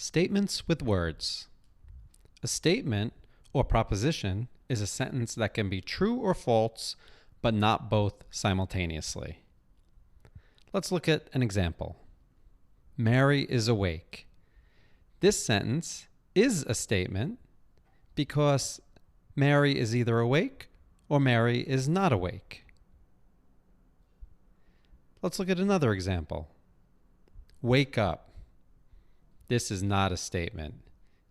Statements with words. A statement or proposition is a sentence that can be true or false, but not both simultaneously. Let's look at an example. Mary is awake. This sentence is a statement because Mary is either awake or Mary is not awake. Let's look at another example. Wake up. This is not a statement.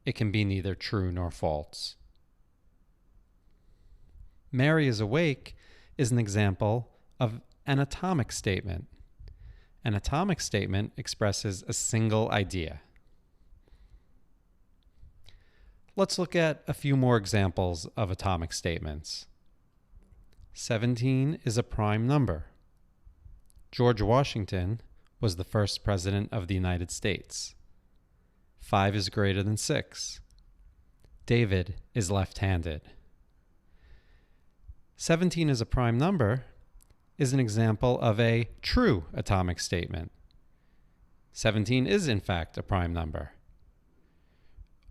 It can be neither true nor false. Mary is awake is an example of an atomic statement. An atomic statement expresses a single idea. Let's look at a few more examples of atomic statements. 17 is a prime number. George Washington was the first president of the United States. 5 is greater than 6. David is left-handed. 17 is a prime number is an example of a true atomic statement. 17 is in fact a prime number.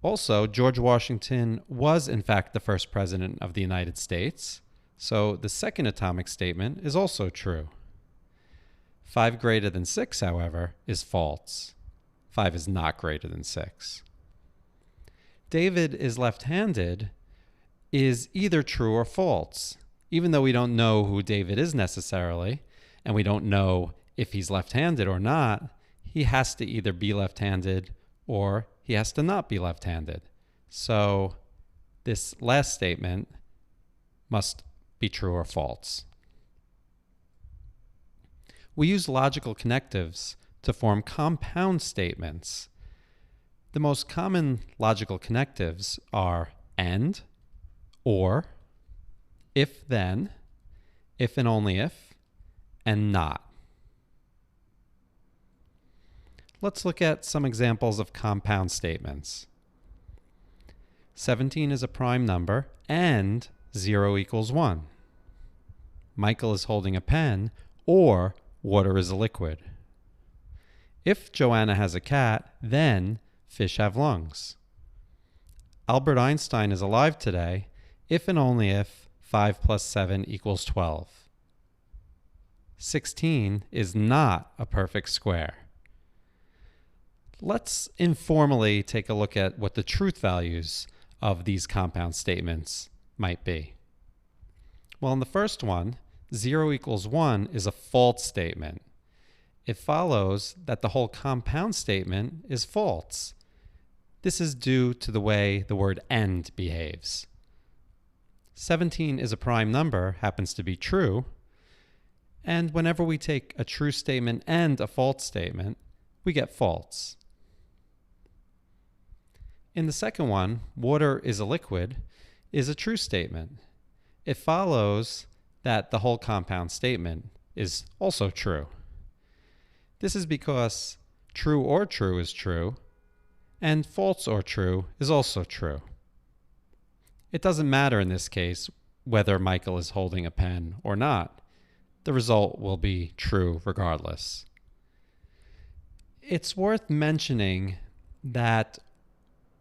Also, George Washington was in fact the first president of the United States, so the second atomic statement is also true. 5 greater than 6, however, is false. 5 is not greater than 6. David is left-handed is either true or false. Even though we don't know who David is necessarily, and we don't know if he's left-handed or not, he has to either be left-handed or he has to not be left-handed. So this last statement must be true or false. We use logical connectives to form compound statements. The most common logical connectives are and, or, if then, if and only if, and not. Let's look at some examples of compound statements. 17 is a prime number and 0 equals 1. Michael is holding a pen, or water is a liquid. If Joanna has a cat, then fish have lungs. Albert Einstein is alive today if and only if 5 plus 7 equals 12. 16 is not a perfect square. Let's informally take a look at what the truth values of these compound statements might be. Well, in the first one, 0 equals 1 is a false statement. It follows that the whole compound statement is false. This is due to the way the word and behaves. 17 is a prime number happens to be true, and whenever we take a true statement and a false statement, we get false. In the second one, water is a liquid is a true statement. It follows that the whole compound statement is also true. This is because true or true is true, and false or true is also true. It doesn't matter in this case whether Michael is holding a pen or not. The result will be true regardless. It's worth mentioning that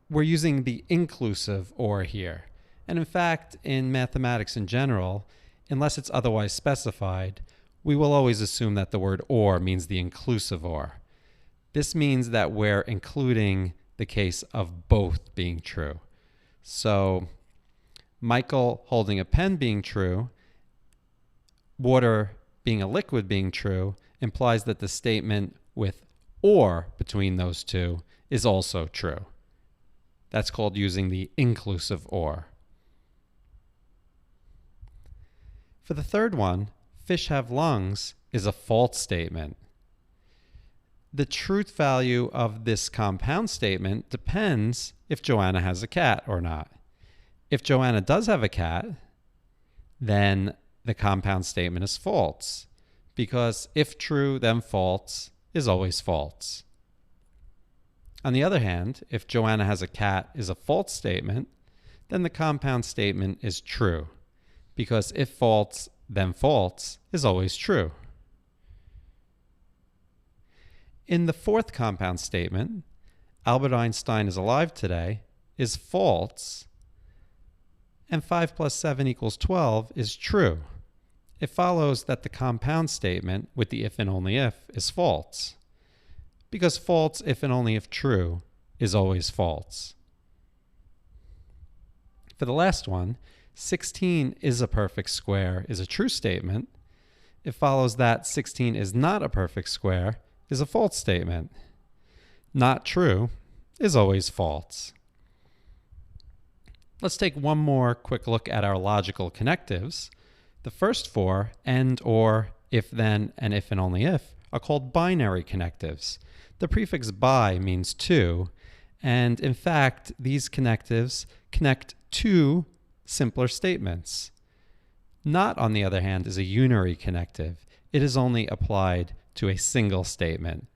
we're using the inclusive or here. And in fact, in mathematics in general, unless it's otherwise specified, we will always assume that the word or means the inclusive or. This means that we're including the case of both being true. So Michael holding a pen being true, water being a liquid being true, implies that the statement with or between those two is also true. That's called using the inclusive or. For the third one, fish have lungs is a false statement. The truth value of this compound statement depends if Joanna has a cat or not. If Joanna does have a cat, then the compound statement is false, because if true, then false is always false. On the other hand, if Joanna has a cat is a false statement, then the compound statement is true, because if false, then false is always true. In the fourth compound statement, Albert Einstein is alive today is false, and 5 plus 7 equals 12 is true. It follows that the compound statement with the if and only if is false, because false if and only if true is always false. For the last one, 16 is a perfect square is a true statement. It follows that 16 is not a perfect square is a false statement. Not true is always false. Let's take one more quick look at our logical connectives. The first four, and, or, if then, and if and only if, are called binary connectives. The prefix bi means two, and in fact, these connectives connect two simpler statements. Not, on the other hand, is a unary connective. It is only applied to a single statement,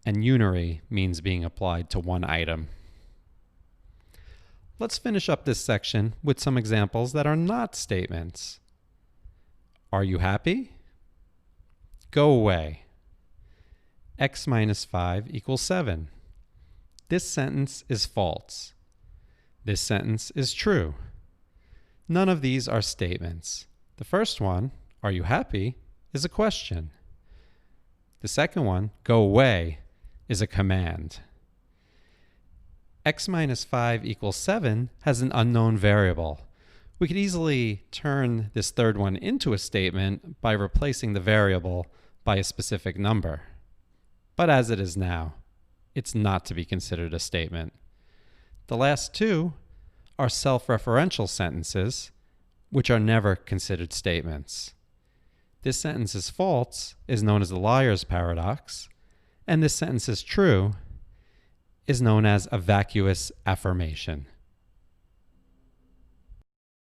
and unary means being applied to one item. Let's finish up this section with some examples that are not statements. Are you happy? Go away. X minus 5 equals 7. This sentence is false. This sentence is true. None of these are statements. The first one, are you happy, is a question. The second one, go away, is a command. X minus 5 equals 7 has an unknown variable. We could easily turn this third one into a statement by replacing the variable by a specific number. But as it is now, it's not to be considered a statement. The last two are self-referential sentences, which are never considered statements. This sentence is false is known as the liar's paradox, and this sentence is true is known as a vacuous affirmation.